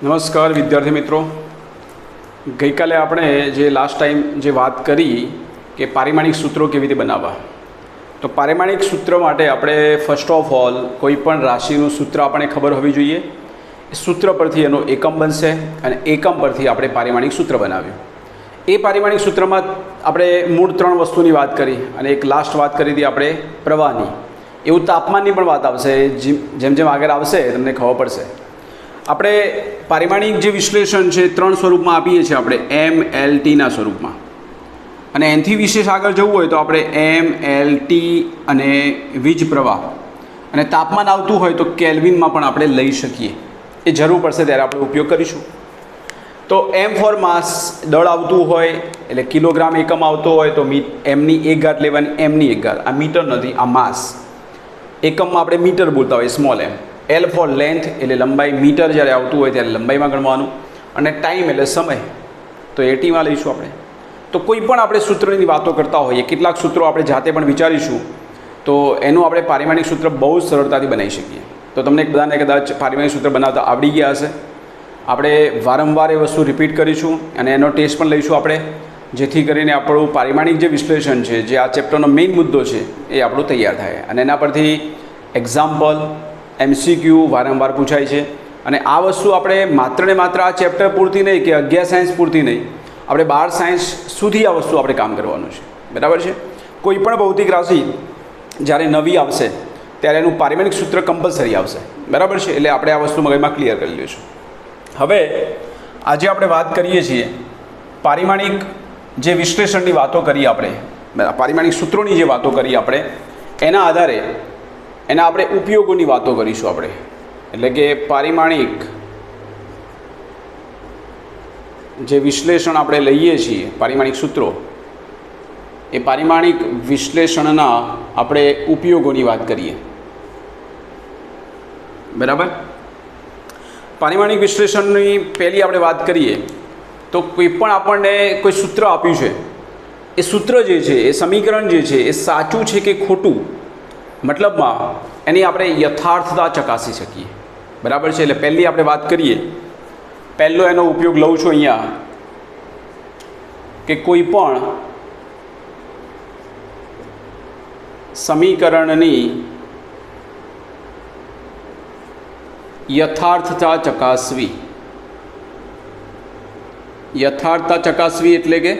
નમસ્કાર વિદ્યાર્થી મિત્રો, ગઈકાલે આપણે જે લાસ્ટ ટાઈમ જે વાત કરી કે પારિમાણિક સૂત્રો કેવી રીતે બનાવવા, તો પારિમાણિક સૂત્ર માટે આપણે ફર્સ્ટ ઓફ ઓલ કોઈ પણ રાશિનું સૂત્ર આપણને ખબર હોવી જોઈએ. એ સૂત્ર પરથી એનો એકમ બનશે અને એકમ પરથી આપણે પારિમાણિક સૂત્ર બનાવ્યું. એ પારિમાણિક સૂત્રમાં આપણે મૂળ 3 વસ્તુની વાત કરી અને એક લાસ્ટ વાત કરી હતી આપણે પ્રવાહની. એવું તાપમાનની પણ વાત આવશે, જેમ જેમ આગળ આવશે તમને ખબર પડશે. આપણે પારિમાણિક જે વિશ્લેષણ છે 3 સ્વરૂપમાં આપીએ છીએ આપણે MLTના સ્વરૂપમાં, અને એનાથી વિશેષ આગળ જવું હોય તો આપણે MLT અને વીજ પ્રવાહ અને તાપમાન આવતું હોય તો કેલ્વિનમાં પણ આપણે લઈ શકીએ. એ જરૂર પડશે ત્યારે આપણે ઉપયોગ કરીશું. તો M ફોર માસ દળ આવતું હોય એટલે કિલોગ્રામ એકમ આવતો હોય તો એમની 1 ઘાત લેવાની, એમની 1 ઘાત. આ મીટર નથી, આ માસ. એકમમાં આપણે મીટર બોલતા હોય, small m. L for length એટલે લંબાઈ, મીટર જ્યારે આવતું હોય ત્યારે લંબાઈમાં ગણવાનું, અને ટાઈમ એટલે સમય તો એટીમાં લઈશું આપણે. તો કોઈ પણ આપણે સૂત્રની વાતો કરતા હોઈએ, કેટલાક સૂત્રો આપણે જાતે પણ વિચારીશું તો એનું આપણે પારિમાણિક સૂત્ર બહુ જ સરળતાથી બનાવી શકીએ. તો તમને બધાને કદાચ પારિમાણિક સૂત્ર બનાવતા આવડી ગયા હશે. આપણે વારંવાર એ વસ્તુ રિપીટ કરીશું અને એનો ટેસ્ટ પણ લઈશું આપણે, જેથી કરીને આપણું પારિમાણિક જે વિશ્લેષણ છે, જે આ ચેપ્ટરનો મેઇન મુદ્દો છે, એ આપણું તૈયાર થાય. અને એના પરથી એક્ઝામ્પલ, MCQ વારંવાર પૂછાય છે. અને આ વસ્તુ આપણે માત્ર ને માત્ર આ ચેપ્ટર પૂરતી નહીં કે 11 સાયન્સ પૂરતી નહીં, આપણે 12 સાયન્સ સુધી આ વસ્તુ આપણે કામ કરવાનું છે. બરાબર છે? કોઈ પણ ભૌતિક રાશિ જ્યારે નવી આવશે ત્યારે એનું પારિમાણિક સૂત્ર કમ્પલસરી આવશે. બરાબર છે? એટલે આપણે આ વસ્તુ મગજમાં ક્લિયર કરી લઈશું. હવે આજે આપણે વાત કરીએ છીએ પારિમાણિક જે વિશ્લેષણની વાતો કરી આપણે, પારિમાણિક સૂત્રોની જે વાતો કરી આપણે, એના આધારે એના આપણે ઉપયોગોની વાતો કરીશું આપણે. એટલે કે પારિમાણિક જે વિશ્લેષણ આપણે લઈએ છીએ, પારિમાણિક સૂત્રો, એ પારિમાણિક વિશ્લેષણના આપણે ઉપયોગોની વાત કરીએ. બરાબર? પારિમાણિક વિશ્લેષણની પહેલી આપણે વાત કરીએ તો કોઈ પણ આપણને કોઈ સૂત્ર આપ્યું છે, એ સૂત્ર જે છે, એ સમીકરણ જે છે, એ સાચું છે કે ખોટું, મતલબમાં એની આપણે યથાર્થતા ચકાસી શકીએ. બરાબર છે? એટલે પહેલી આપણે વાત કરીએ, પહેલો એનો ઉપયોગ લઉં છું અહીંયા કે કોઈ પણ સમીકરણની યથાર્થતા ચકાસવી. યથાર્થતા ચકાસવી એટલે કે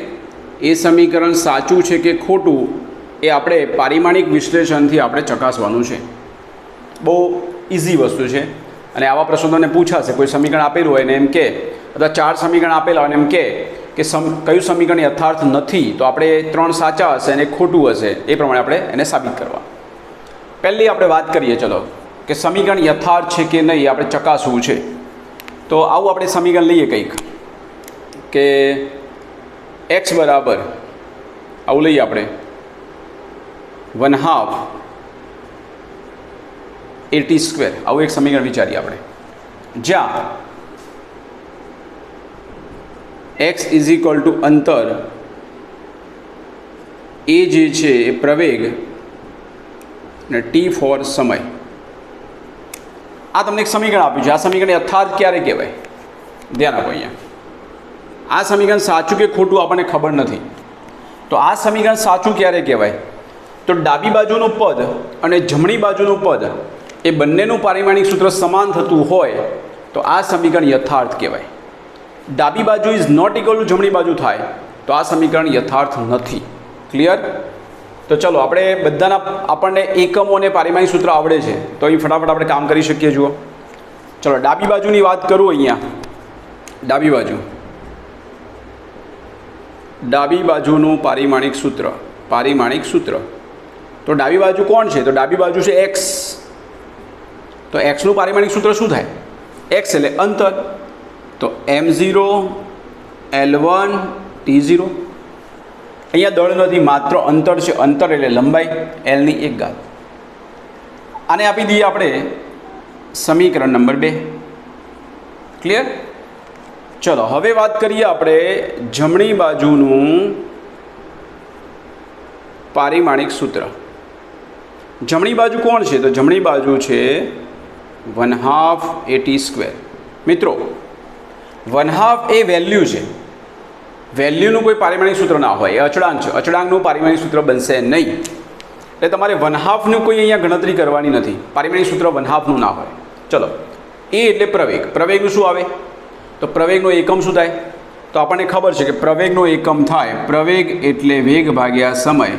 એ સમીકરણ સાચું છે કે ખોટું, એ આપણે પારિમાણિક વિશ્લેષણથી આપણે ચકાસવાનું છે. બહુ ઇઝી વસ્તુ છે. અને આવા પ્રશ્નો તમને પૂછાશે, કોઈ સમીકરણ આપેલું હોય ને એમ કે, અથવા 4 સમીકરણ આપેલા હોય ને એમ કે કયું સમીકરણ યથાર્થ નથી, તો આપણે 3 સાચા હશે અને ખોટું હશે, એ પ્રમાણે આપણે એને સાબિત કરવા. પહેલી આપણે વાત કરીએ, ચલો, કે સમીકરણ યથાર્થ છે કે નહીં આપણે ચકાસવું છે. તો આવું આપણે સમીકરણ લઈએ કંઈક કે x બરાબર, આવું લઈએ આપણે 1/2 AT². આવું એક સમીકરણ વિચારીએ આપણે, જ્યાં x = અંતર, a જે છે એ પ્રવેગ અને t ફોર સમય. આ તમને એક સમીકરણ આપ્યું છે. આ સમીકરણ યથાર્થ ક્યારે કહેવાય? ધ્યાન આપો અહીંયા. આ સમીકરણ સાચું કે ખોટું આપણને ખબર નથી. તો આ સમીકરણ સાચું ક્યારે કહેવાય? તો ડાબી બાજુનું પદ અને જમણી બાજુનું પદ એ બંનેનું પારિમાણિક સૂત્ર સમાન થતું હોય તો આ સમીકરણ યથાર્થ કહેવાય. ડાબી બાજુ ઇઝ નોટ ઇક્વલ ટુ જમણી બાજુ થાય તો આ સમીકરણ યથાર્થ નથી. ક્લિયર? તો ચલો, આપણે બધાના આપણને એકમો અને પારિમાણિક સૂત્ર આવડે છે, તો અહીં ફટાફટ આપણે કામ કરી શકીએ. જુઓ, ચલો, ડાબી બાજુની વાત કરું. અહીંયા ડાબી બાજુનું પારિમાણિક સૂત્ર, તો ડાબી બાજુ કોણ છે? તો ડાબી બાજુ છે x. તો xનું પારિમાણિક સૂત્ર શું થાય? x એટલે અંતર, તો m0 L1 T0. અહીંયા દળ નથી, માત્ર અંતર છે. અંતર એટલે લંબાઈ, Lની 1 ઘાત. આને આપી દઈએ આપણે સમીકરણ નંબર 2. ક્લિયર? ચલો, હવે વાત કરીએ આપણે જમણી બાજુનું પારિમાણિક સૂત્ર. જમણી બાજુ કોણ છે? તો જમણી બાજુ છે 1/2 AT². મિત્રો, 1/2 એ વેલ્યુ છે, વેલ્યુનું કોઈ પારિમાણિક સૂત્ર ના હોય, એ અચળાંક છે, અચળાંકનું પારિમાણિક સૂત્ર બનશે નહીં. એટલે તમારે 1/2નું કોઈ અહીંયા ગણતરી કરવાની નથી, પારિમાણિક સૂત્ર 1/2નું ના હોય. ચલો, એ એટલે પ્રવેગ. પ્રવેગનું શું આવે? તો પ્રવેગનો એકમ શું થાય? તો આપણને ખબર છે કે પ્રવેગનો એકમ થાય પ્રવેગ એટલે વેગ ભાગ્યા સમય.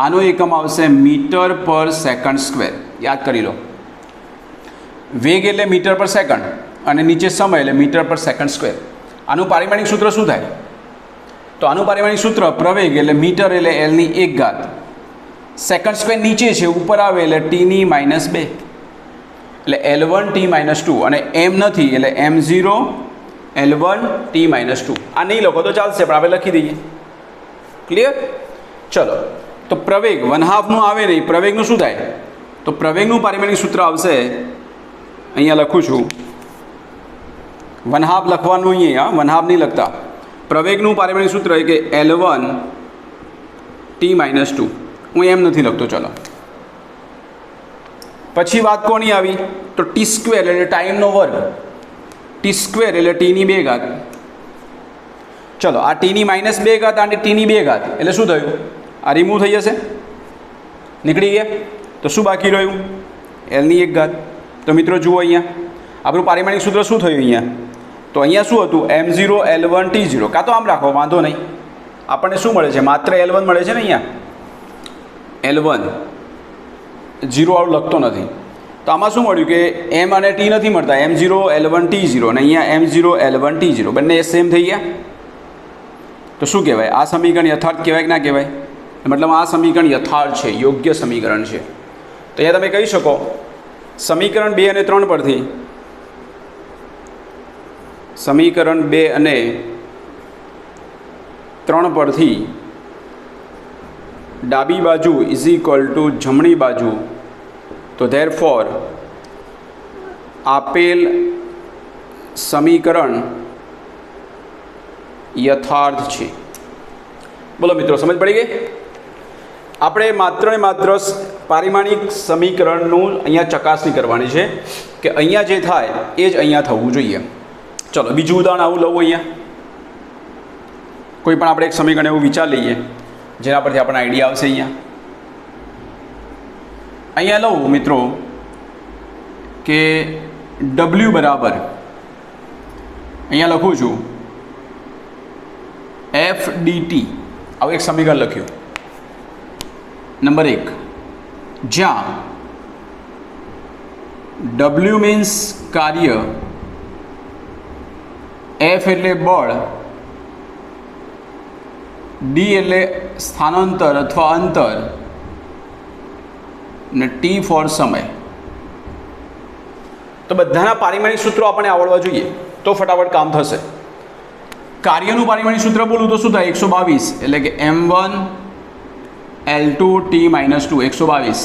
આનો એકમ આવશે મીટર પર સેકન્ડ સ્ક્વેર. યાદ કરી લો, વેગ એટલે મીટર પર સેકન્ડ અને નીચે સમય એટલે મીટર પર સેકન્ડ સ્ક્વેર. આનું પારિમાણિક સૂત્ર શું થાય? તો આનું પારિમાણિક સૂત્ર પ્રવેગ એટલે મીટર એટલે એલની 1 ઘાત, સેકન્ડ સ્ક્વેર નીચે છે, ઉપર આવે એટલે ટીની -2 એટલે L1 T-2 અને એમ નથી એટલે M0 L1 T-2. આ નહીં લખો તો ચાલશે, પણ આપણે લખી દઈએ. ક્લિયર? ચલો, તો પ્રવેગ 1/2નું આવે નહીં, પ્રવેગનું શું થાય? તો પ્રવેગનું પારિમાણિક સૂત્ર આવશે, અહીંયા લખું છું, 1/2 લખવાનું અહીંયા, 1/2 નહીં લખતા. પ્રવેગનું પારિમાણિક સૂત્ર એ કે L1 T-2. હું એમ નથી લખતો. ચલો, પછી વાત કોની આવી? તો T² એટલે ટાઈમનો વર્ગ, T² એટલે Tની 2 ઘાત. ચલો, આ Tની -2 ઘાત અને Tની 2 ઘાત એટલે શું થયું? આ રિમૂવ થઈ જશે, નીકળી ગયા. તો શું બાકી રહ્યું? Lની 1 ઘાત. તો મિત્રો જુઓ, અહીંયા આપણું પારિમાણિક સૂત્ર શું થયું? અહીંયા તો અહીંયા શું હતું? M0 L1 T0. કાં તો આમ રાખો, વાંધો નહીં. આપણને શું મળે છે? માત્ર L1 મળે છે ને. અહીંયા L1 0 આવું લખતો નથી. તો આમાં શું મળ્યું કે M અને T નથી મળતા, M0 L1 T0 અને અહીંયા M0 L1 T0 બંને સેમ થઈ ગયા. તો શું કહેવાય? આ સમીકરણ યથાર્થ કહેવાય કે ના કહેવાય? મતલબ આ સમીકરણ યથાર્થ છે, યોગ્ય સમીકરણ છે. તો અહીંયા તમે કહી શકો સમીકરણ 2 અને 3 પરથી, સમીકરણ 2 અને 3 પરથી ડાબી બાજુ ઇઝ ઇક્વલ ટુ જમણી બાજુ. તો ધેરફોર આપેલ સમીકરણ યથાર્થ છે. બોલો મિત્રો, સમજ પડી ગઈ? આપણે માત્ર ને માત્ર પારિમાણિક સમીકરણનું અહીંયા ચકાસણી કરવાની છે કે અહીંયા જે થાય એ જ અહીંયા થવું જોઈએ. ચલો, બીજું ઉદાહરણ આવું લઉં. અહીંયા કોઈ પણ આપણે એક સમીકરણ એવું વિચાર લઈએ જેના પરથી આપણને આઈડિયા આવશે. અહીંયા લઉં મિત્રો કે W બરાબર, અહીંયા લખું છું FDT. આવું એક સમીકરણ લખ્યું. નંબર 1, જ્યાં W મીન્સ કાર્ય, F એટલે બળ, D એટલે સ્થાનાંતર અથવા અંતર ને T ફોર સમય. તો બધાના પારિમાણિક સૂત્રો આપણને આવડવા જોઈએ તો ફટાફટ કામ થશે. કાર્યનું પારિમાણિક સૂત્ર બોલું તો શું થાય? 122 એટલે કે M1 L2 T-2 122.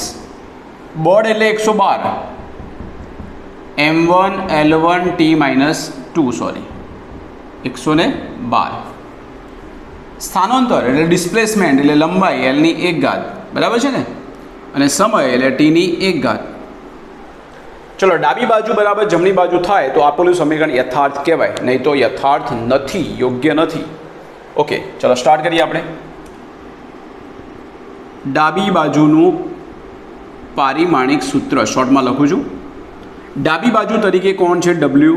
બળ એટલે 112 M1 L1 T-2 સોરી 112. સ્થાનાંતર એટલે ડિસ્પ્લેસમેન્ટ એટલે લંબાઈ Lની 1 ઘાત, બરાબર છે ને? અને સમય એટલે Tની 1 ઘાત. ચલો, ડાબી બાજુ બરાબર જમણી બાજુ થાય તો આપેલું સમીકરણ યથાર્થ કહેવાય, નહીં તો યથાર્થ નથી, યોગ્ય નથી. ઓકે, ચલો સ્ટાર્ટ કરીએ. આપણે ડાબી બાજુનું પારિમાણિક સૂત્ર શોર્ટમાં લખું છું. ડાબી બાજુ તરીકે કોણ છે? W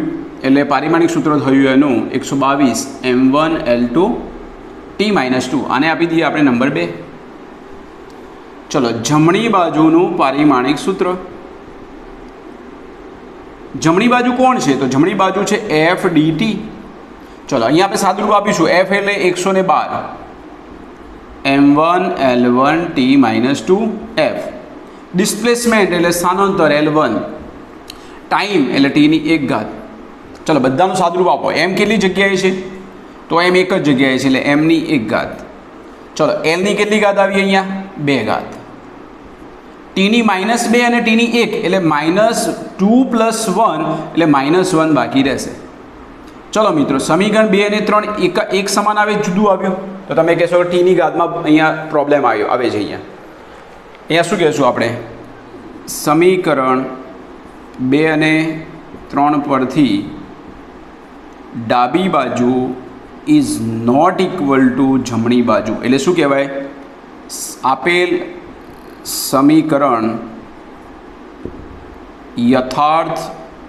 એટલે પારિમાણિક સૂત્ર થયું એનું 122 M1 L2 T-2. આને આપી દઈએ આપણે નંબર 2. ચલો, જમણી બાજુનું પારિમાણિક સૂત્ર. જમણી બાજુ કોણ છે? તો જમણી બાજુ છે FDT. ચલો, અહીંયા આપણે સાદુરૂપ આપીશું. F એટલે 112 M1 L1 T-2 F. Displacement એટલે સ્થાનાંતર L1. ટાઈમ એટલે Tની 1 ઘાત. ચલો, બધાનું સાદુરૂપ આપો. M કેટલી જગ્યાએ છે? તો M એક જ જગ્યાએ છે એટલે Mની 1 ઘાત. ચલો, Lની કેટલી ઘાત આવી? અહીંયા 2 ઘાત. Tની -2 અને Tની 1 એટલે -2 + 1 એટલે -1 બાકી રહેશે. ચલો મિત્રો, સમીકરણ 2 અને 3 એક સમાન આવે, જુદું આવ્યું તો તમે કહેશો કે Tની ઘાતમાં અહીંયા પ્રોબ્લેમ આવે છે. અહીંયા શું કહેશું આપણે? સમીકરણ 2 અને 3 પરથી ડાબી બાજુ ઇઝ નોટ ઇક્વલ ટુ જમણી બાજુ, એટલે શું કહેવાય? આપેલ સમીકરણ યથાર્થ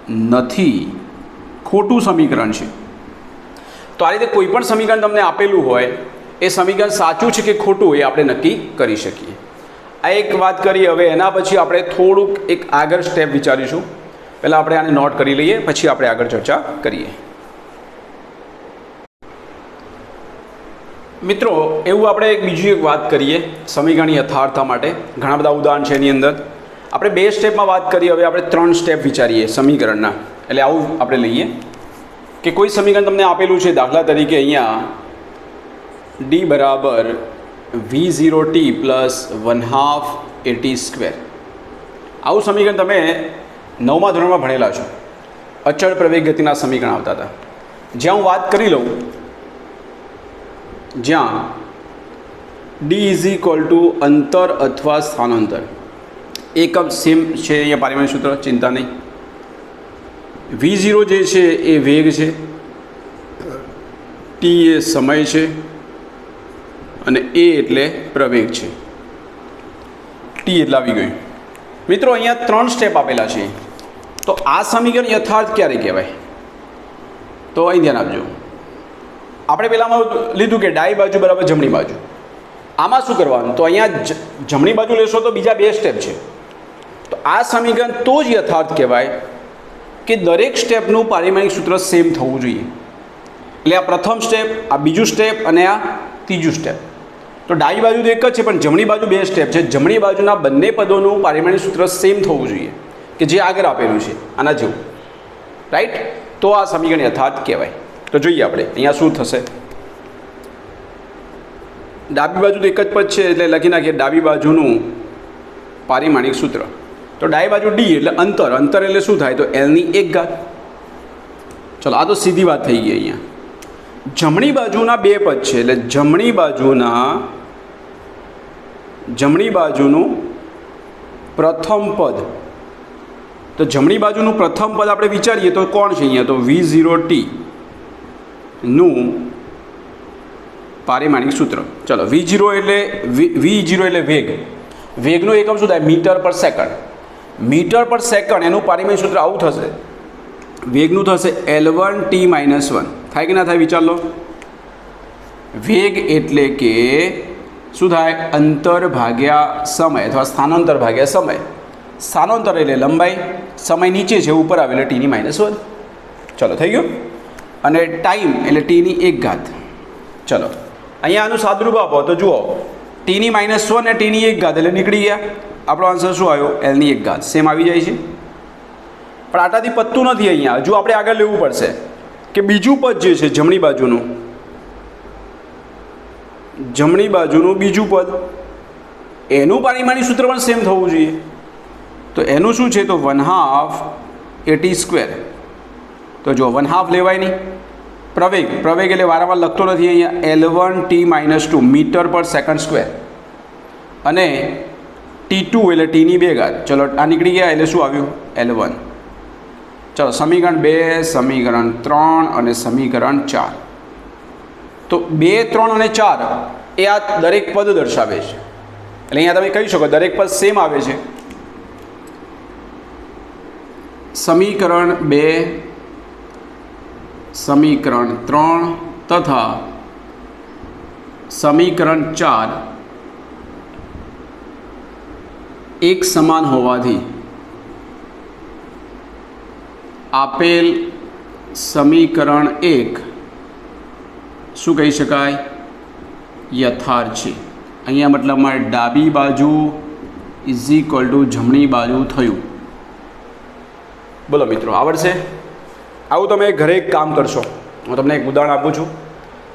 નથી, ખોટું સમીકરણ છે. તો આ રીતે કોઈ પણ સમીકરણ તમને આપેલું હોય એ સમીકરણ સાચું છે કે ખોટું એ આપણે નક્કી કરી શકીએ. આ એક વાત કરીએ. હવે એના પછી આપણે થોડુંક એક આગળ સ્ટેપ વિચારીશું. પહેલાં આપણે આને નોટ કરી લઈએ, પછી આપણે આગળ ચર્ચા કરીએ. મિત્રો, એવું આપણે બીજી એક વાત કરીએ સમીકરણ યથાર્થતા માટે. ઘણા બધા ઉદાહરણ છે એની અંદર. આપણે 2 સ્ટેપમાં વાત કરીએ, હવે આપણે 3 સ્ટેપ વિચારીએ સમીકરણના. એટલે આવું આપણે લઈએ કે કોઈ સમીકરણ તમને આપેલું છે, દાખલા તરીકે અહીંયા d બરાબર v0t પ્લસ 1/2 at². આવું સમીકરણ તમે 9મા ધોરણમાં ભણેલા છો. અચળ પ્રવેગ ગતિના સમીકરણ આવતા હતા. જ્યાં હું વાત કરી લઉં, જ્યાં d ઇઝ ઇક્વલ ટુ અંતર અથવા સ્થાનાંતર, એકમ સેમ છે અહીંયા પારિમાણિક સૂત્ર, ચિંતા નહીં. v0 જે છે એ વેગ છે, t એ સમય છે અને a એટલે પ્રવેગ છે. t એટલે આવી ગયું. મિત્રો, અહીંયા 3 સ્ટેપ આપેલા છે. તો આ સમીકરણ યથાર્થ ક્યારે કહેવાય? તો અહીં ધ્યાન આપજો. આપણે પહેલાંમાં લીધું કે ડાબી બાજુ બરાબર જમણી બાજુ. આમાં શું કરવાનું? તો અહીંયા જમણી બાજુ લેશો તો બીજા 2 સ્ટેપ છે. તો આ સમીકરણ તો જ યથાર્થ કહેવાય કે દરેક સ્ટેપનું પારિમાણિક સૂત્ર સેમ થવું જોઈએ. એટલે આ પ્રથમ સ્ટેપ, આ બીજું સ્ટેપ અને આ ત્રીજું સ્ટેપ. તો ડાબી બાજુ તો એક જ છે, પણ જમણી બાજુ 2 સ્ટેપ છે. જમણી બાજુના બંને પદોનું પારિમાણિક સૂત્ર સેમ થવું જોઈએ, કે જે આગળ આપેલું છે આના જેવું. રાઈટ? તો આ સમીકરણ યથાર્થ કહેવાય. તો જોઈએ આપણે અહીંયા શું થશે. ડાબી બાજુ તો એક જ પદ છે, એટલે લખી નાખીએ ડાબી બાજુનું પારિમાણિક સૂત્ર. તો ડાબી બાજુ d એટલે અંતર. અંતર એટલે શું થાય? તો l ની 1 ઘાત. ચલો, આ તો સીધી વાત થઈ ગઈ. અહીંયા જમણી બાજુના 2 પદ છે, એટલે જમણી બાજુનું પ્રથમ પદ. તો જમણી બાજુનું પ્રથમ પદ આપણે વિચારીએ તો કોણ છે અહીંયા? તો v0t નું પારિમાણિક સૂત્ર. ચલો, v0 એટલે વેગ. વેગનો એકમ શું થાય? મીટર પર સેકન્ડ. મીટર પર સેકન્ડ એનું પારિમાણિક સૂત્ર આવું થશે. વેગનું થશે L1t - 1. થાય કે ના થાય? વિચાર લો. વેગ એટલે કે શું થાય? અંતર ભાગ્યા સમય અથવા સ્થાનાંતર ભાગ્યા સમય. સ્થાનાંતર એટલે લંબાઈ, સમય નીચે છે, ઉપર આવે એટલે t ની -1. ચલો, થઈ ગયું. અને ટાઈમ એટલે t ની 1 ઘાત. ચલો, અહીંયા આનું સાદુરૂપ આપો તો જુઓ, t ની -1 અને t ની 1 ઘાત એટલે નીકળી ગયા. આપણો આન્સર શું આવ્યો? l ની 1 ઘાત. સેમ આવી જાય છે. પણ આટાથી પતતું નથી. અહીંયા હજુ આપણે આગળ લેવું પડશે કે બીજું પદ જે છે જમણી બાજુનું બીજું પદ, એનું પારિમાણિક સૂત્ર પણ સેમ થવું જોઈએ. તો એનું શું છે? તો 1/2 at². તો જો 1/2 લેવાય નહીં. પ્રવેગ એટલે વારંવાર લખતો નથી અહીંયા. L1t - 2 મીટર પર સેકન્ડ સ્ક્વેર. અને t2 એટલે t ની 2 ઘાત. ચલો, આ નીકળી ગયા એટલે શું આવ્યું? L1. ચલો, સમીકરણ 2, સમીકરણ 3 અને સમીકરણ 4. તો 2, 3 અને 4 એ આ દરેક પદ દર્શાવે છે. એટલે અહીંયા તમે કહી શકો દરેક પદ સેમ આવે છે. સમીકરણ 2, સમીકરણ 3 તથા સમીકરણ 4 એક સમાન હોવાથી આપેલ સમીકરણ 1 શું કહી શકાય? યથાર્થ છે. અહીંયા મતલબમાં ડાબી બાજુ ઇઝ ઇક્વલ ટુ જમણી બાજુ થયું. બોલો મિત્રો, આવડશે? આવું તમે ઘરે એક કામ કરશો. હું તમને એક ઉદાહરણ આપું છું.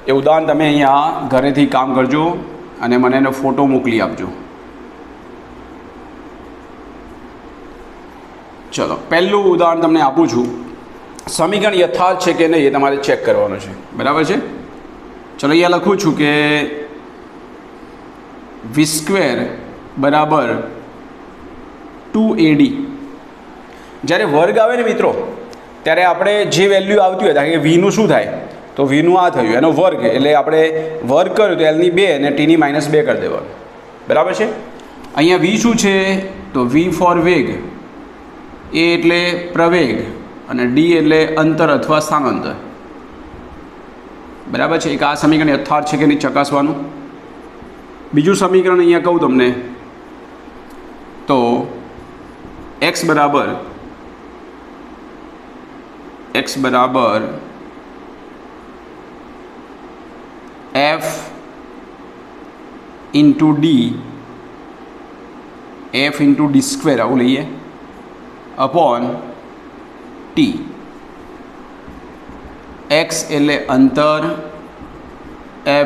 એ ઉદાહરણ તમે અહીંયા ઘરેથી કામ કરજો અને મને એનો ફોટો મોકલી આપજો. ચલો, પહેલું ઉદાહરણ તમને આપું છું. સમીકરણ યથાર્થ છે કે નહીં એ તમારે ચેક કરવાનું છે. બરાબર છે? ચલો, અહીંયા લખું છું કે v² = 2ad. જ્યારે વર્ગ આવે ને મિત્રો, ત્યારે આપણે જે વેલ્યુ આવતી હોય કે વીનું શું થાય તો વીનું આ થયું એનો વર્ગ, એટલે આપણે વર્ગ કર્યું તો એલની 2 અને ટીની -2 કરી દેવાનું. બરાબર છે. અહીંયા વી શું છે તો વી ફોર વેગ, એ એટલે પ્રવેગ અને ડી એટલે અંતર અથવા સ્થાનાંતર. બરાબર છે. એક આ સમીકરણ યથાર્થ છે કે નહીં ચકાસવાનું. બીજું સમીકરણ અહીંયા કહું તમને તો x બરાબર f into D, f into D square આવું લઈએ અપોન ટી. x એટલે અંતર,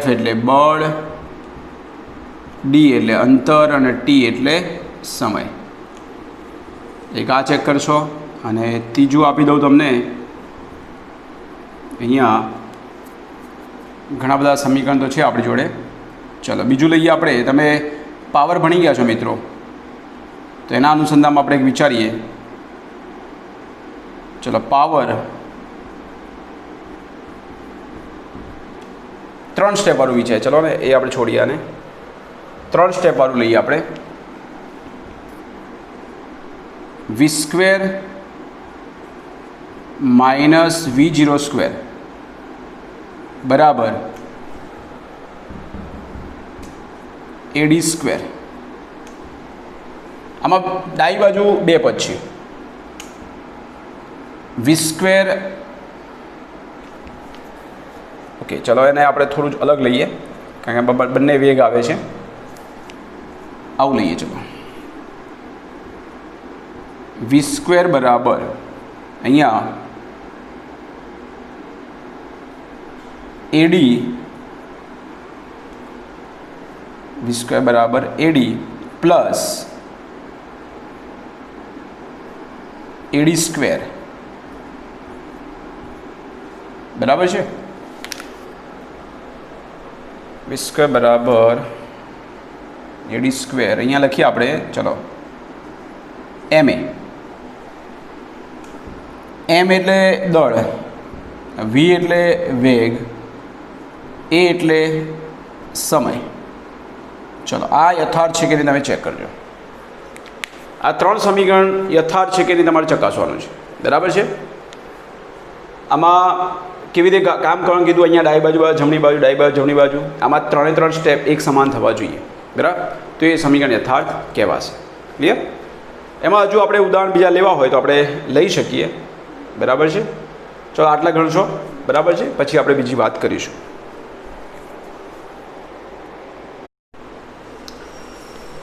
f એટલે બળ, ડી એટલે અંતર અને ટી એટલે સમય. એક આ ચેક કરશો અને ત્રીજું આપી દઉં તમને. અહીંયા ઘણા બધા સમીકરણ તો છે આપણી જોડે. ચલો બીજું લઈએ આપણે. તમે પાવર ભણી ગયા છો મિત્રો, તો એના અનુસંધાનમાં આપણે એક વિચારીએ. ચલો પાવર 3 સ્ટેપ વાળું વિચાર. ચલો ને એ આપણે છોડીએ આને. 3 સ્ટેપ વાળું લઈએ આપણે. વી સ્ક્વેર માઇનસ V0 સ્ક્વેર બરાબર AD સ્ક્વેર. આમાં ડાબી બાજુ 2 પદ છે. વી સ્ક્વેર, ઓકે ચલો એને આપણે થોડું જ અલગ લઈએ કારણ કે બંને વેગ આવે છે. આવું લઈએ. ચલો વી સ્ક્વેર બરાબર અહીંયા એડી, વી સ્ક્વેર બરાબર એડી પ્લસ એડી સ્ક્વેર. બરાબર છે. વી સ્ક્વેર બરાબર એડી સ્ક્વેર અહીંયા લખીએ આપણે. ચલો એમ એટલે દળ, વી એટલે વેગ, એ એટલે સમય. ચલો આ યથાર્થ છે કે નહીં તમે ચેક કરજો. આ 3 સમીકરણ યથાર્થ છે કે નહીં તમારે ચકાસવાનું છે. બરાબર છે. આમાં કેવી રીતે કામ કરવાનું કીધું. અહીંયા ડાબી બાજુ જમણી બાજુ, ડાબી બાજુ જમણી બાજુ, આમાં 3 સ્ટેપ એક સમાન થવા જોઈએ. બરાબર. તો એ સમીકરણ યથાર્થ કહેવાશે. ક્લિયર. એમાં હજુ આપણે ઉદાહરણ બીજા લેવા હોય તો આપણે લઈ શકીએ. બરાબર છે. ચલો આટલા ગણશો. બરાબર છે. પછી આપણે બીજી વાત કરીશું.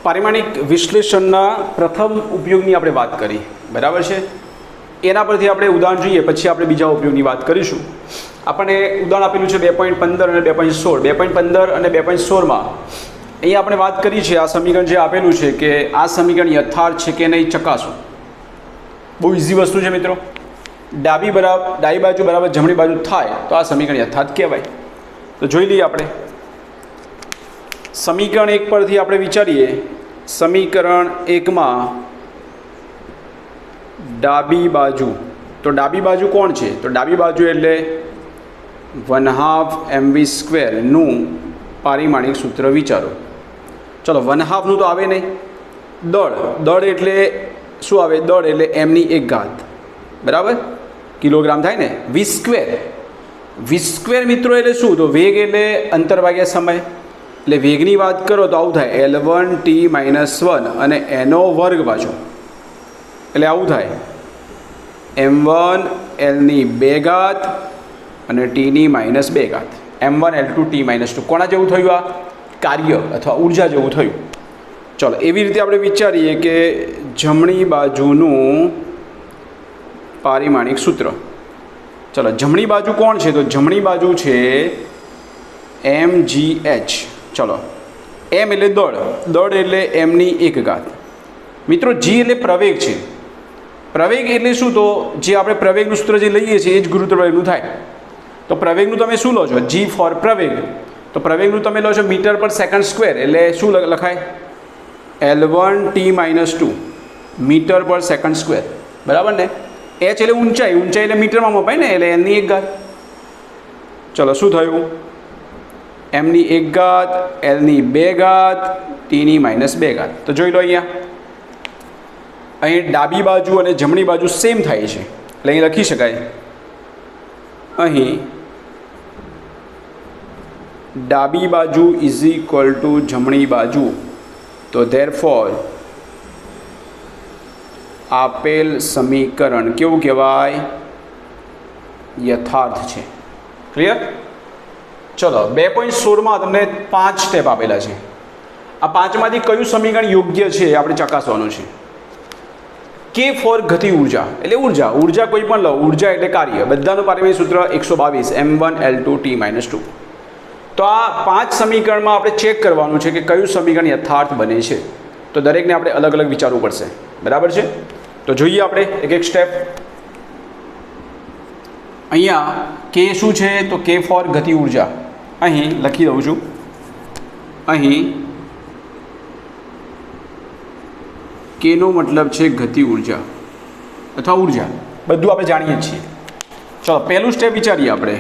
પારિમાણિક વિશ્લેષણના પ્રથમ ઉપયોગની આપણે વાત કરી. બરાબર છે. એના પરથી આપણે ઉદાહરણ જોઈએ, પછી આપણે બીજા ઉપયોગની વાત કરીશું. આપણને ઉદાહરણ આપેલું છે 2.15 અને 2.16. 2.15 અને 2.16માં અહીંયા આપણે વાત કરી છે. આ સમીકરણ જે આપેલું છે કે આ સમીકરણ યથાર્થ છે કે નહીં ચકાસો. બહુ ઇઝી વસ્તુ છે મિત્રો. ડાબી બાજુ બરાબર જમણી બાજુ થાય તો આ સમીકરણ યથાર્થ કહેવાય. તો જોઈ લઈએ આપણે. સમીકરણ 1 પરથી આપણે વિચારીએ. સમીકરણ 1માં ડાબી બાજુ, તો ડાબી બાજુ કોણ છે તો ડાબી બાજુ એટલે 1/2 mv સ્ક્વેરનું પારિમાણિક સૂત્ર વિચારો. ચલો 1/2નું તો આવે નહીં. દળ એટલે શું આવે? દળ એટલે એમની 1 ઘાત. બરાબર. કિલોગ્રામ થાય ને. વી સ્ક્વેર મિત્રો એટલે શું? તો વેગ એટલે અંતર ભાગ્યા સમય. એટલે વેગની વાત કરો તો આવું થાય L1 t - 1 અને એનો વર્ગ પાછો, એટલે આવું થાય m1 Lની 2 ઘાત અને tની -2 ઘાત. m1 L2 t - 2. કોના જેવું થયું? આ કાર્ય અથવા ઉર્જા જેવું થયું. ચલો એવી રીતે આપણે વિચારીએ કે જમણી બાજુનું પારિમાણિક સૂત્ર. ચલો જમણી બાજુ કોણ છે તો જમણી બાજુ છે mgh. ચલો m એટલે દળ એટલે mની 1 ઘાત. મિત્રો g એટલે પ્રવેગ છે. પ્રવેગ એટલે શું? તો જે આપણે પ્રવેગનું સૂત્ર જે લઈએ છીએ એ જ ગુરુત્વ પ્રવેગનું થાય. તો પ્રવેગનું તમે શું લો છો? g ફોર પ્રવેગ. તો પ્રવેગનું તમે લો છો મીટર પર સેકન્ડ સ્ક્વેર, એટલે શું લખાય? L1 t - 2 મીટર પર સેકન્ડ સ્ક્વેર. બરાબર ને. એચ એટલે ઊંચાઈ, ઊંચાઈ એટલે મીટરમાં મપાય ને, એટલે એમની 1 ઘાત. ચલો શું થયું? એમની 1 ઘાત, એલની 2 ઘાત, ટીની -2 ઘાત. તો જોઈ લો અહીંયા, અહીં ડાબી બાજુ અને જમણી બાજુ સેમ થાય છે, એટલે અહીં લખી શકાય, અહીં ડાબી બાજુ ઇઝ ઇક્વલ ટુ જમણી બાજુ. તો ધેરફોર આપેલ સમીકરણ કેવું કહેવાય? યથાર્થ છે. ક્લિયર? ચલો 2.16માં તમને 5 સ્ટેપ આપેલા છે. આ 5માંથી કયું સમીકરણ યોગ્ય છે એ આપણે ચકાસવાનું છે. કે ફોર ગતિ ઉર્જા એટલે ઉર્જા કોઈ પણ લો, ઉર્જા એટલે કાર્ય, બધાનું પારિમાણિક સૂત્ર 122 m1 L2 T -2. તો આ 5 સમીકરણમાં આપણે ચેક કરવાનું છે કે કયું સમીકરણ યથાર્થ બને છે. તો દરેકને આપણે અલગ અલગ વિચારવું પડશે. બરાબર છે? તો જોઈએ આપણે એક એક સ્ટેપ. અહીંયા કે શું છે? તો કે ફોર ગતિ ઉર્જા. અહીં લખી દઉં છું, અહીં કેનો મતલબ છે ગતિ ઉર્જા અથવા ઉર્જા, બધું આપણે જાણીએ છીએ. ચલો પહેલું સ્ટેપ વિચારીએ આપણે.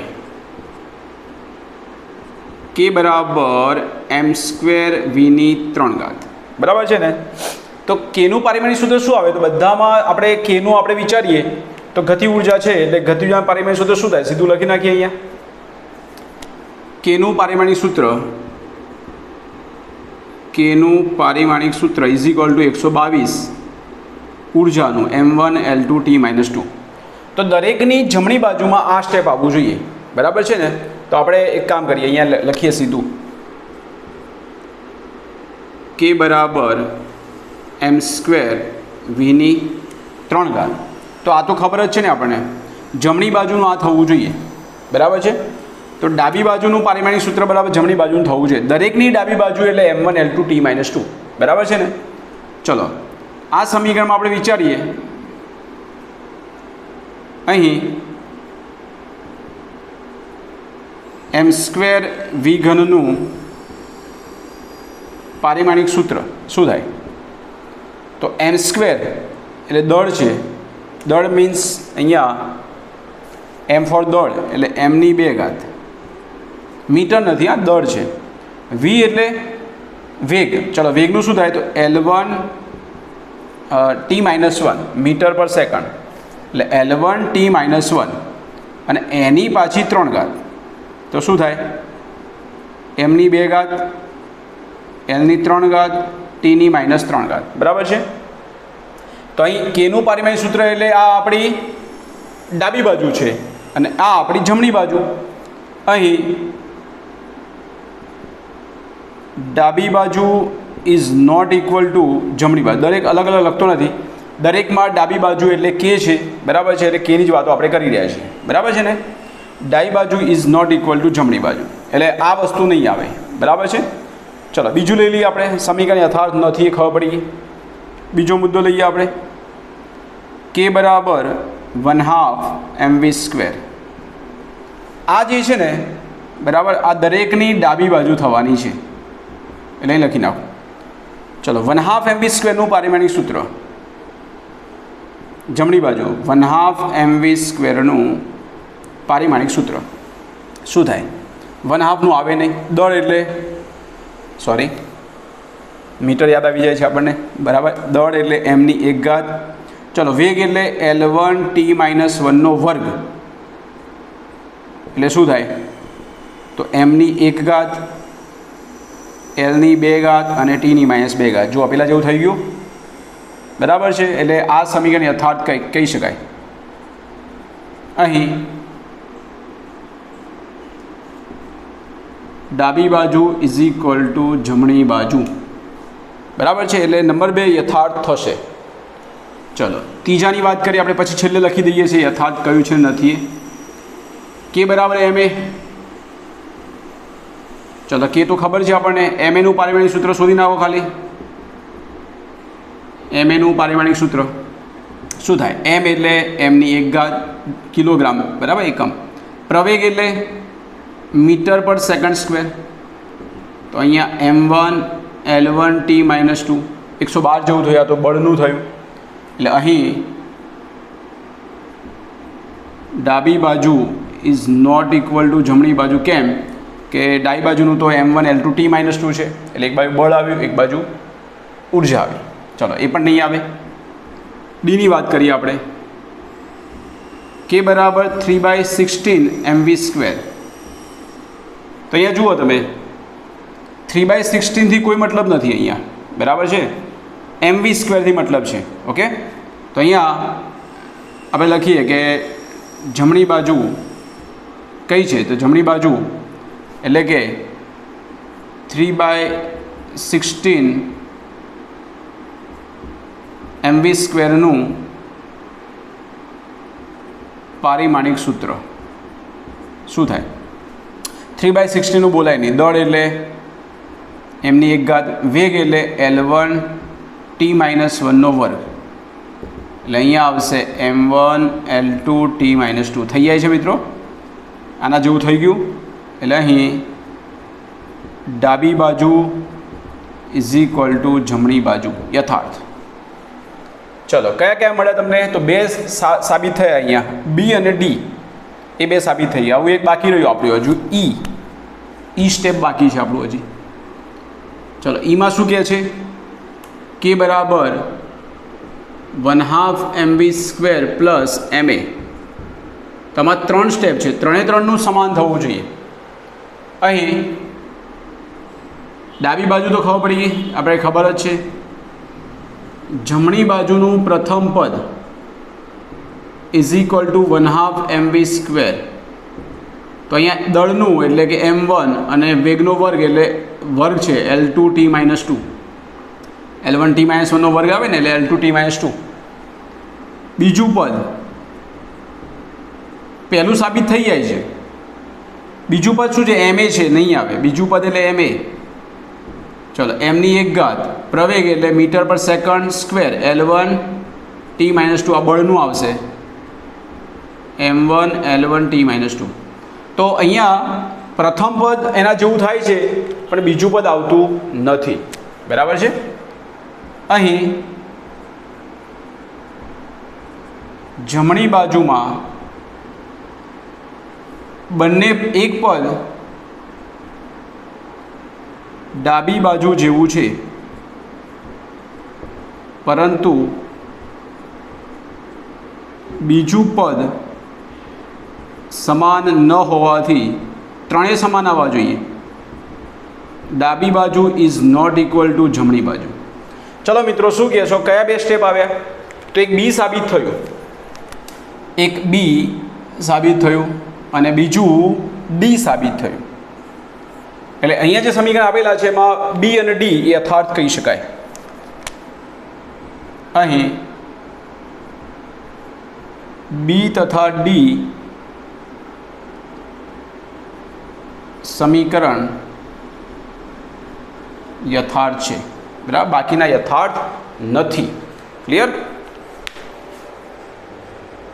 કે બરાબર m² v ની 3 ઘાત. બરાબર છે ને? તો કેનું પારિમાણિક સૂત્ર શું આવે? તો બધામાં આપણે કેનું આપણે વિચારીએ તો ગતિ ઉર્જા છે, એટલે ગતિ ઉર્જાનું પારિમાણિક સૂત્ર શું થાય? સીધું લખી નાખીએ અહીંયા. કેનું પારિમાણિક સૂત્ર, કેનું પારિમાણિક સૂત્ર is equal to 122 ઉર્જાનું m1 L2 T -2. તો દરેકની જમણી બાજુમાં આ સ્ટેપ આવવું જોઈએ. બરાબર છે ને? તો આપણે એક કામ કરીએ, અહીંયા લખીએ સીધું, કે બરાબર m² v ની 3 ઘાત. તો આ તો ખબર જ છે ને આપણને, જમણી બાજુનું આ થવું જોઈએ. બરાબર છે? તો ડાબી બાજુનું પારિમાણિક સૂત્ર બરાબર જમણી બાજુનું થવું જોઈએ. દરેકની ડાબી બાજુ એટલે m1 L2 T -2. બરાબર છે ને? ચલો આ સમીકરણમાં આપણે વિચારીએ, અહીં m² v ઘનનું પારિમાણિક સૂત્ર શું થાય? તો m² એટલે દળ છે, દળ મીન્સ અહીંયા m ફોર દળ એટલે mની 2 ઘાત. મીટર નથી, આ દળ છે. v એટલે વેગ. ચલો વેગનું શું થાય? તો L1 T -1 મીટર પર સેકન્ડ, એટલે L1 T -1 અને એની પાછી 3 ઘાત. તો શું થાય? mની 2 ઘાત, Lની 3 ઘાત, Tની -3 ઘાત. બરાબર છે? તો અહીં કેનું પારિમાણિક સૂત્ર એટલે આ આપણી ડાબી બાજુ છે અને આ આપણી જમણી બાજુ. અહીં ડાબી બાજુ ઇઝ નોટ ઇક્વલ ટુ જમણી બાજુ. દરેક અલગ અલગ લખતો નથી, દરેકમાં ડાબી બાજુ એટલે કે છે. બરાબર છે? એટલે કેની જ વાતો આપણે કરી રહ્યા છીએ. બરાબર છે ને? ડાબી બાજુ ઇઝ નોટ ઇક્વલ ટુ જમણી બાજુ, એટલે આ વસ્તુ નહીં આવે. બરાબર છે? ચલો બીજું લઈ લઈએ આપણે. સમીકરણ યથાર્થ નથી એ ખબર પડી. બીજો મુદ્દો લઈએ આપણે, કે બરાબર 1/2 mv². આ જે છે ને, બરાબર, આ દરેકની ડાબી બાજુ થવાની છે, એટલે અહીં લખી નાખો. ચલો 1/2 mv² પારિમાણિક સૂત્ર, જમણી બાજુ 1/2 mv² પારિમાણિક સૂત્ર શું થાય? 1/2 આવે નહીં, દળ એટલે સોરી મીટર યાદ આવી જાય છે આપણને. બરાબર? દળ એટલે mની 1 ઘાત. ચલો વેગ એટલે L1 T -1 વર્ગ, એટલે શું થાય? તો mની 1 ઘાત, Lની 2 ઘાત અને Tની -2 ઘાત. જો પેલા જેવું થઈ ગયું. બરાબર છે? એટલે આ સમીકરણ યથાર્થ કહી શકાય. અહીં ડાબી બાજુ ઇઝ ઇક્વલ ટુ જમણી બાજુ. બરાબર છે? એટલે નંબર 2 યથાર્થ થશે. ચલો ત્રીજાની વાત કરીએ આપણે, પછી છેલ્લે લખી દઈએ છીએ યથાર્થ કયું છે નથી. કે બરાબર ma. ચલો કે તો ખબર છે આપણને. ma નું પારિમાણિક સૂત્ર શોધી નાખો ખાલી. ma નું પારિમાણિક સૂત્ર શું થાય? m એટલે mની 1 ઘાત કિલોગ્રામ, બરાબર, એકમ. પ્રવેગ એટલે મીટર પર સેકન્ડ સ્ક્વેર. તો અહીંયા m1 L1 T -2 112 જેવું થયું, તો બળનું થયું. એટલે અહીં ડાબી બાજુ ઇઝ નોટ ઇક્વલ ટુ જમણી બાજુ. કેમ કે ડાબી બાજુનું તો m1 L2 T-2 છે, એટલે એક બાજુ બળ આવ્યું, એક બાજુ ઉર્જા આવી. ચલો એ પણ નહીં આવે. ડીની વાત કરીએ આપણે. k બરાબર 3/16 mv². તો અહીંયા જુઓ તમે, 3/16 થી કોઈ મતલબ નથી અહીંયા, બરાબર છે, mv² થી મતલબ છે. ઓકે, તો અહીંયા આપણે લખીએ કે જમણી બાજુ કઈ છે, તો જમણી બાજુ એટલે કે 3/16 mv² પારિમાણિક સૂત્ર શું થાય? 3/16 બોલાય નહીં. દળ એટલે એમની એક ઘાત, વેગ એટલે L1 T-1 વર્ગ, એટલે અહીંયા આવશે m1 L2 T-2. થઈ જાય છે મિત્રો, આના જેવું થઈ ગયું. એટલે અહીં ડાબી બાજુ ઇઝ ઇક્વલ ટુ જમણી બાજુ યથાર્થ. ચલો કયા કયા મળ્યા તમને? તો બે સાબિત થયા અહીંયા, બી અને ડી, એ બે સાબિત થઈ ગયા. આવું એક બાકી રહ્યું આપણું હજુ, ઈ સ્ટેપ બાકી છે આપણું હજી. ચલો ઈમાં શું કહે છે? કે બરાબર 1/2 mv² પ્લસ ma. તમારા 3 સ્ટેપ છે, ત્રણે ત્રણનું સમાન થવું જોઈએ. અહીં ડાબી બાજુ તો ખબર પડી ગઈ, આપણે ખબર જ છે. જમણી બાજુનું પ્રથમ પદ ઇઝ ઇક્વલ ટુ 1/2 mv². તો અહીંયા દળનું એટલે કે m1 અને વેગનો વર્ગ એટલે વર્ગ છે L2 T-2. L1 T-1 નો વર્ગ આવે ને એટલે L2 T-2. બીજું પદ પહેલું સાબિત થઈ જાય છે. બીજું પદ શું છે? ma છે, નહીં આવે. બીજું પદ એટલે ma. ચલો એમની એક ઘાત, પ્રવેગ એટલે મીટર પર સેકન્ડ સ્ક્વેર, L1 T-2. આ બળનું આવશે m1 L1 T-2. તો અહીંયા પ્રથમ પદ એના જેવું થાય છે, પણ બીજું પદ આવતું નથી. બરાબર છે? અહીં જમણી બાજુમાં બંને એક પદ ડાબી બાજુ જેવું છે, પરંતુ બીજું પદ સમાન ન હોવાથી ત્રણેય સમાન આવવા જોઈએ. ડાબી બાજુ ઇઝ નોટ ઇક્વલ ટુ જમણી બાજુ. ચલો મિત્રો શું કહેશો, કયા બે સ્ટેપ આવ્યા? તો એક બી સાબિત થયું, એક બી સાબિત થયું અને બીજું ડી સાબિત થયું. એટલે અહીંયા જે સમીકરણ આપેલા છે એમાં બી અને ડી એ યથાર્થ કહી શકાય. અહીં બી તથા ડી સમીકરણ યથાર્થ છે, બરાબર, બાકીના યથાર્થ નથી. ક્લિયર?